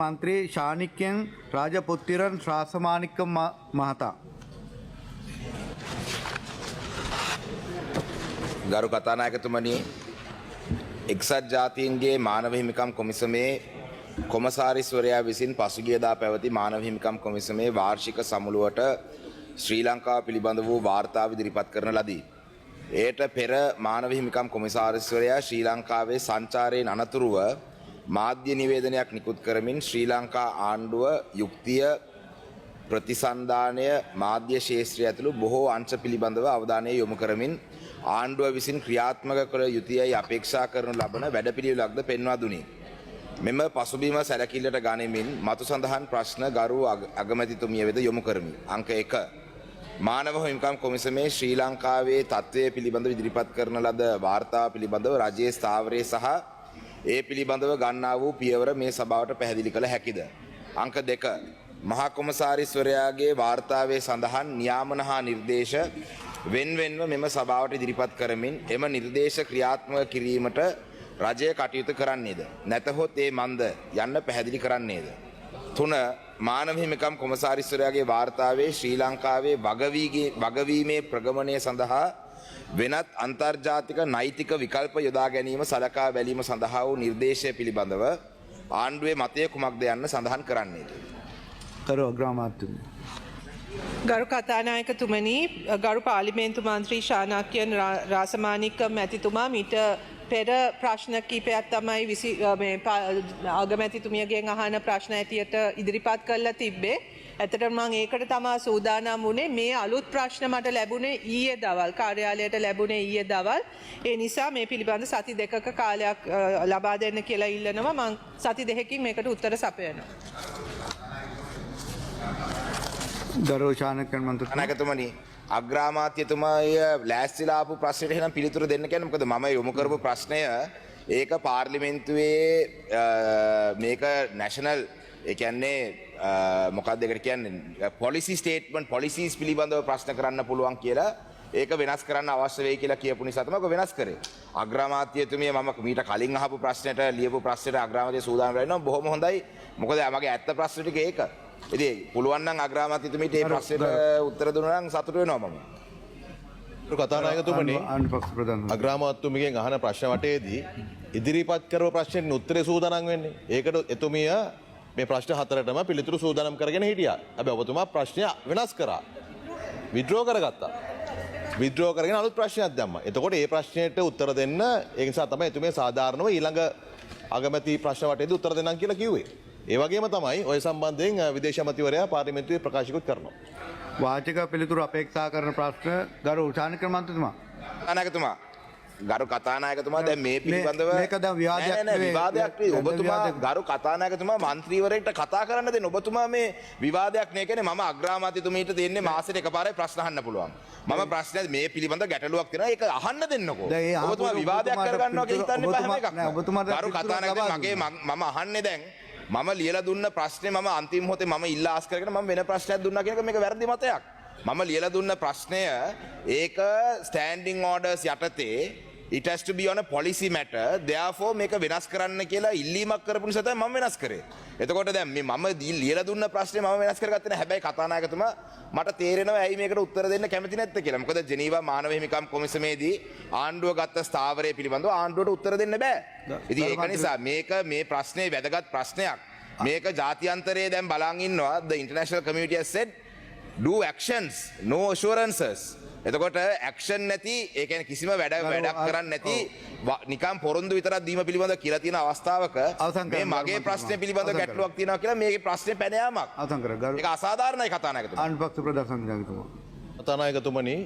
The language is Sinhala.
मंत्री शाणिक्यन राजपुत्तिरन श्रासमानिक्कम महता ගරු කතානායකතුමනි එක්සත් ජාතීන්ගේ මානව හිමිකම් කොමිසමේ කොමසාරිස්වරයා විසින් පසුගියදා පැවති මානව හිමිකම් කොමිසමේ වාර්ෂික සමුළුවට ශ්‍රී ලංකාව පිළිබඳ වූ වාර්තාව ඉදිරිපත් කරන ලදී. එයට පෙර මානව හිමිකම් කොමසාරිස්වරයා ශ්‍රී ලංකාවේ සංචාරයෙන් අනතුරුව මාධ්‍ය නිවේදනයක් නිකුත් කරමින් ශ්‍රී ලංකා ආණ්ඩුව යුක්තිය ප්‍රතිසන්ධානය මාධ්‍ය ශේත්‍රය ඇතුළු බොහෝ අංශ පිළිබඳව අවධානය යොමු කරමින් ආණ්ඩුව විසින් ක්‍රියාත්මක කළ යුතුයයි අපේක්ෂා කරනු ලබන වැඩපිළිවෙලක්ද පෙන්වා දුනි. මෙම පසුබිම සැලකිල්ලට ගනිමින් මතු සඳහන් ප්‍රශ්න ගරු අගමැතිතුමිය වෙත යොමු කරමි. අංක 1. මානව හිමිකම් කොමිසමේ ශ්‍රී ලංකාවේ තත්ත්වය පිළිබඳව ඉදිරිපත් කරන ලද වාර්තාව පිළිබඳව රජයේ ස්ථාවරය සහ ඒ පිළිබඳව ගන්නා වූ පියවර මේ සභාවට පැහැදිලි කළ හැකිද? අංක 2. මහා කොමසාරිස්වරයාගේ වාර්තාවේ සඳහන් නියාමන හා නිර්දේශ වෙන්වෙන්ව මෙම සභාවට ඉදිරිපත් කරමින් එම නිර්දේශ ක්‍රියාත්මක කිරීමට රජය කටයුතු කරන්නේද? නැතහොත් ඒ මන්ද යන්න පැහැදිලි කරන්නේද? 3. මානව හිමිකම් කොමසාරිස්වරයාගේ වාර්තාවේ ශ්‍රී ලංකාවේ වගවීමේ ප්‍රගමනය සඳහා වෙනත් අන්තර්ජාතික නෛතික විකල්ප යොදා ගැනීම සලකා බැලීම සඳහා වූ නිර්දේශය පිළිබඳව ආණ්ඩුවේ මතය කුමක්ද යන්න සඳහන් කරන්නේද? කරු අග්‍රාමාත්‍යතුමනි. ගරු කතානායකතුමනි, ගරු පාර්ලිමේන්තු මන්ත්‍රී ශානාක්‍යන් රාසමානික්කම් මැතිතුමා මීට පෙර ප්‍රශ්න කීපයක් තමයි අගමැතිතුමියගෙන් අහන ප්‍රශ්න ඇටියට ඉදිරිපත් කරලා තිබ්බේ. ඇත්තටම මම ඒකට තමයි සූදානම් වුණේ. මේ අලුත් ප්‍රශ්න මට ලැබුණේ ඊයේ දවල්, කාර්යාලයට ලැබුණේ ඊයේ දවල්. ඒ නිසා මේ පිළිබඳ සති දෙකක කාලයක් ලබා දෙන්න කියලා ඉල්ලනවා. මම සති දෙකකින් මේකට උත්තර සපයනවා. ගරු ශාණික්‍යන් මන්ත්‍රී අනාගතමනි අග්‍රාමාත්‍යතුමාය ලෑස්තිලා ආපු ප්‍රශ්නෙට එහෙනම් පිළිතුරු දෙන්න කියන්නේ මොකද මම යොමු කරපු ප්‍රශ්නය ඒක පාර්ලිමේන්තුවේ මේක නැෂනල් ඒ කියන්නේ මොකක්ද ඒකට කියන්නේ පොලිසි ස්ටේට්මන්ට් පොලිසිස් පිළිබඳව ප්‍රශ්න කරන්න පුළුවන් කියලා ඒක වෙනස් කරන්න අවශ්‍ය වෙයි කියලා කියපු නිසා තමයි ඔක වෙනස් කරේ. අග්‍රාමාත්‍යතුමිය මම මීට කලින් අහපු ප්‍රශ්නෙට ලියපු ප්‍රශ්නෙට අග්‍රාමාත්‍ය සූදානම් වෙනවා බොහොම හොඳයි. මොකද මගේ ඇත්ත ප්‍රශ්න ටික ඒක. ඉතින් පුළුවන් නම් අග්‍රාමාත්‍යතුමීට මේ ප්‍රශ්නෙට උත්තර දුන්නා නම් සතුටු වෙනවා මම. කතානායකතුමනි අනුපක්ෂ ප්‍රධාන අග්‍රාමාත්‍යතුමියගෙන් අහන ප්‍රශ්න වටේදී ඉදිරිපත් කරව ප්‍රශ්නෙට උත්තරේ සූදානම් වෙන්නේ. ඒකට එතුමිය මේ ප්‍රශ්න හතරටම පිළිතුරු සූදානම් කරගෙන හිටියා. හැබැයි ඔබතුමා ප්‍රශ්නය වෙනස් කරා. විඩ්‍රෝ කරගත්තා. විඩ්‍රෝ කරගෙන අලුත් ප්‍රශ්නයක් දැම්මා. එතකොට මේ ප්‍රශ්නෙට උත්තර දෙන්න ඒ නිසා තමයි එතුමිය සාධාරණව ඊළඟ අගමැති ප්‍රශ්න වටේදී උත්තර දෙන්නම් කියලා කිව්වේ. ඒ වගේම තමයි ඔය සම්බන්ධයෙන් විදේශ අමාත්‍යවරයා පාර්ලිමේන්තුවේ ප්‍රකාශිකුත් කරනවා. වාචික පිළිතුරු අපේක්ෂා කරන ප්‍රශ්න ගරු ශාණික්‍යන් මන්ත්‍රීතුමා. අනාගතතුමා ගරු කතානායකතුමා දැන් මේ පිළිබඳව මේක දැන් විවාදයක් විවාදයක් නෙවෙයි. ඔබතුමා ගරු කතානායකතුමා මන්ත්‍රීවරයෙක්ට කතා කරන්න දෙන්න. ඔබතුමා මේ විවාදයක් නේ කියන්නේ මම අග්‍රාමාත්‍යතුමීට දෙන්නේ මාසෙට එකපාරයි ප්‍රශ්න අහන්න පුළුවන්. මම ප්‍රශ්න මේ පිළිබඳ ගැටලුවක් තියෙනවා. ඒක අහන්න දෙන්නකෝ. ඔබතුමා විවාදයක් කරගන්නවා කියලා හිතන්නේ බෑ මේකක්. ගරු කතානායකතුමා මම අහන්නේ දැන් මම ලියලා දුන්න ප්‍රශ්නේ මම අන්තිම මොහොතේ මම ඉල්ලා ආස් කරගෙන මම වෙන ප්‍රශ්නයක් දුන්නා කියන එක මේක වැරදි මතයක්. මම ලියලා දුන්න ප්‍රශ්නය ඒක ස්ටෑන්ඩින් ඕඩර්ස් යටතේ it has to be on a policy matter therefore මේක වෙනස් කරන්න කියලා ඉල්ලීමක් කරපු නිසා තමයි මම වෙනස් කරේ. එතකොට දැන් මේ මම ලියලා දුන්න ප්‍රශ්නේ මම වෙනස් කරගත්තේ නැහැ. හැබැයි කතානායකතුමා මට තේරෙනවා ඇයි මේකට උත්තර දෙන්න කැමති නැත්තේ කියලා. මොකද ජෙනීවා මානව හිමිකම් කොමිසමේදී ආණ්ඩුව ගත්ත ස්ථාවරය පිළිබඳව ආණ්ඩුවට උත්තර දෙන්න බෑ. ඉතින් ඒක නිසා මේක මේ ප්‍රශ්නේ වැදගත් ප්‍රශ්නයක්. මේක ජාත්‍යන්තරයේ දැන් බලන් ඉන්නවා. The international community has said do actions no assurances. එතකොට ඇක්ෂන් නැති ඒ කියන්නේ කිසිම වැඩක් කරන්නේ නැති නිකම් පොරොන්දු විතරක් දීම පිළිබඳව කියලා තියෙන අවස්ථාවක මේ මගේ ප්‍රශ්නේ පිළිබඳව ගැටලුවක් තියෙනවා කියලා මේකේ ප්‍රශ්නේ පැන යාමක්. ඒක අසාධාරණයි කතානායකතුමා. අනුපක්ෂ ප්‍රධාන සංඝනායකතුමා. කතානායකතුමනි